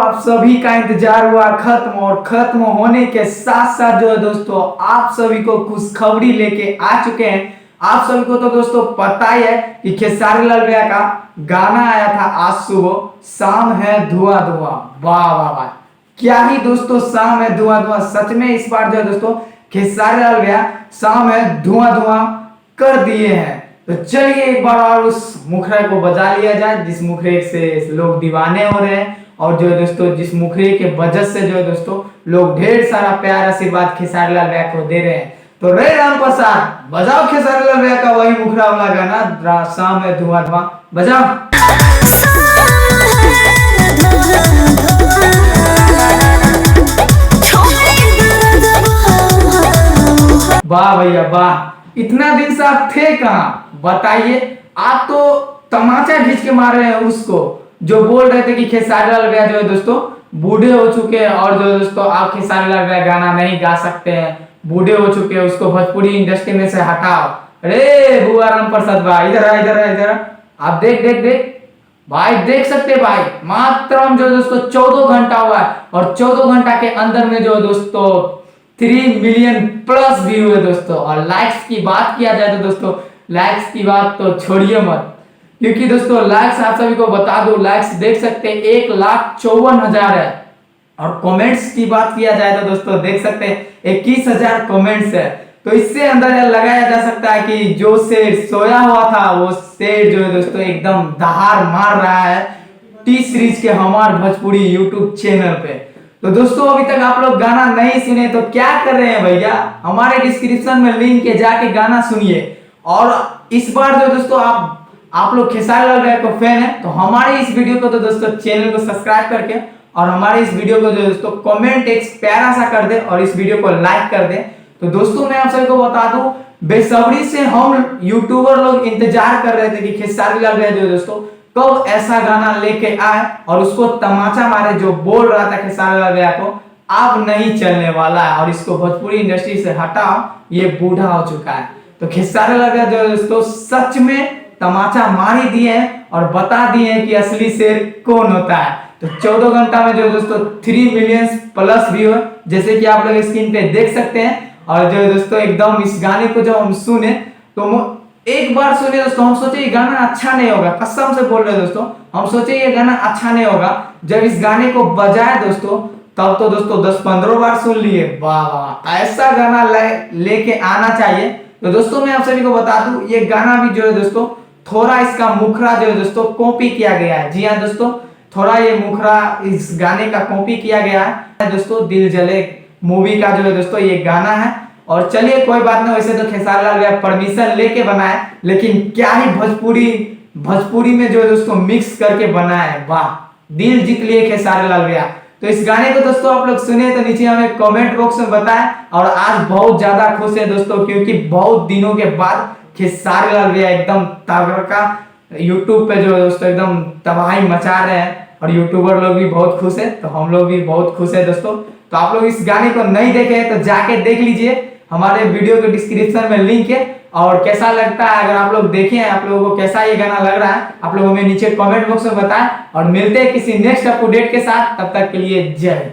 आप सभी का इंतजार हुआ खत्म, और खत्म होने के साथ साथ जो है दोस्तों आप सभी को खुशखबरी लेके आ चुके हैं। आप सभी को तो दोस्तों पता ही है कि खेसारी लाल भैया का गाना आया था आज सुबह, शाम है धुआं धुआं। वाह वाह वाह, क्या ही दोस्तों शाम है धुआं धुआं। सच में इस बार जो है दोस्तों खेसारी लाल भैया शाम है धुआं धुआं कर दिए हैं। तो चलिए एक बार और उस मुखरे को बजा लिया जाए जिस मुखरे से लोग दीवाने हो रहे हैं, और जो है दोस्तों जिस मुखरे के वजह से जो है दोस्तों लोग ढेर सारा प्यार आशीर्वाद खेसारी लाल भैया को दे रहे हैं। तो रे राम प्रसाद, बजाओ खेसारी लाल भैया का वही मुखरा वाला गाना शाम है धुआं धुआं, बजाओ। वाह भैया वाह, इतना दिन से आप थे कहाँ बताइए। आप तो तमाचा खींच के मार रहे हैं उसको जो बोल रहे थे कि खेसारी लाल भैया जो है दोस्तों बूढ़े हो चुके हैं, और जो है दोस्तों आप खेसारी लाल भैया गाना नहीं गा सकते हैं, बूढ़े हो चुके हैं, उसको भोजपुरी इंडस्ट्री में से हटाओ। अरे बुआ राम प्रसाद भाई इधर आ, इधर आ, इधर आ। आप देख देख देख भाई, देख सकते भाई, मात्र जो दोस्तों 14 घंटा हुआ है, और 14 घंटा के अंदर में जो दोस्तों 3 मिलियन प्लस व्यू है दोस्तों। और लाइक्स की बात किया जाए तो दोस्तों लाइक्स की बात तो छोड़िए मत, क्योंकि दोस्तों लाइक्स आप सभी को बता दो, लाइक्स देख सकते हैं 1,54,000 है। और कमेंट्स की बात किया जाए तो दोस्तों देख सकते हैं 21,000 कमेंट्स है। तो इससे अंदाजा लगाया जा सकता है कि जो शेर सोया हुआ था वो शेर जो है दोस्तों एकदम दहाड़ मार रहा है टी सीरीज के हमार भोजपुरी यूट्यूब चैनल पे। तो दोस्तों अभी तक आप लोग गाना नहीं सुने तो क्या कर रहे हैं भैया, हमारे डिस्क्रिप्शन में लिंक है, जाके गाना सुनिए। और इस बार जो दोस्तों आप लोग खेसारी लाल भैया को फैन है तो हमारे इस वीडियो को तो दोस्तों चैनल को सब्सक्राइब करके और हमारे इस वीडियो को जो दोस्तों कमेंट एक प्यारा सा कर दे और इस वीडियो को लाइक कर दे। तो दोस्तों मैं आप सभी को बता दूं, बेसब्री से हम यूट्यूबर लोग इंतजार कर रहे थे कि खेसारी लाल भैया जो दोस्तों कब ऐसा गाना लेके आए और उसको तमाचा मारे जो बोल रहा था खेसारी लाल भैया को अब नहीं चलने वाला है और इसको भोजपुरी इंडस्ट्री से हटाओ, ये बूढ़ा हो चुका है। तो खेसारी लाल भैया जो दोस्तों सच में तमाचा मार ही दिए हैं और बता दिए हैं कि असली शेर कौन होता है। तो 14 घंटा में जो दोस्तों 3 मिलियन प्लस व्यू है, जैसे कि आप लोग स्क्रीन पे देख सकते हैं। और जो दोस्तों एकदम इस गाने को जब हम सुने तो एक बार सुने दोस्तों हम सोचे ये गाना अच्छा नहीं होगा, कसम से बोल रहे हैं दोस्तों, हम सोचे ये गाना अच्छा नहीं होगा। जब इस गाने को बजाए दोस्तों तब तो दोस्तों 10-15 बार सुन लिए। वाह वाह, ऐसा गाना लेके आना चाहिए। तो दोस्तों मैं आप सभी को बता दूं, ये गाना भी जो है दोस्तों थोड़ा इसका मुखरा जो है दोस्तों कॉपी किया गया है। जी हाँ दोस्तों, थोड़ा ये मुखरा इस गाने का कॉपी किया गया है दोस्तों। दिल जले मूवी का जो है दोस्तों ये गाना है। और चलिए कोई बात नहीं, वैसे तो खेसारी लाल भैया परमिशन लेके बनाए, लेकिन क्या ही भोजपुरी में जो है दोस्तों मिक्स करके बनाए। वाह, दिल जीत लिए खेसारी लाल भैया। तो इस गाने को दोस्तों आप लोग सुने तो नीचे हमें कमेंट बॉक्स में बताएं। और आज बहुत ज्यादा खुश है दोस्तों, क्योंकि बहुत दिनों के बाद खेसारी लाल भैया एकदम तगड़ा यूट्यूब पे जो दोस्तों एकदम तबाही मचा रहे हैं, और यूट्यूबर लोग भी बहुत खुश है, तो हम लोग भी बहुत खुश है दोस्तों। तो आप लोग इस गाने को नहीं देखे तो जाके देख लीजिए, हमारे वीडियो के डिस्क्रिप्शन में लिंक है। और कैसा लगता है अगर आप लोग देखे हैं, आप लोगों को कैसा ये गाना लग रहा है, आप लोग हमें नीचे कमेंट बॉक्स में बताएं। और मिलते हैं किसी नेक्स्ट अपडेट के साथ, तब तक के लिए जय।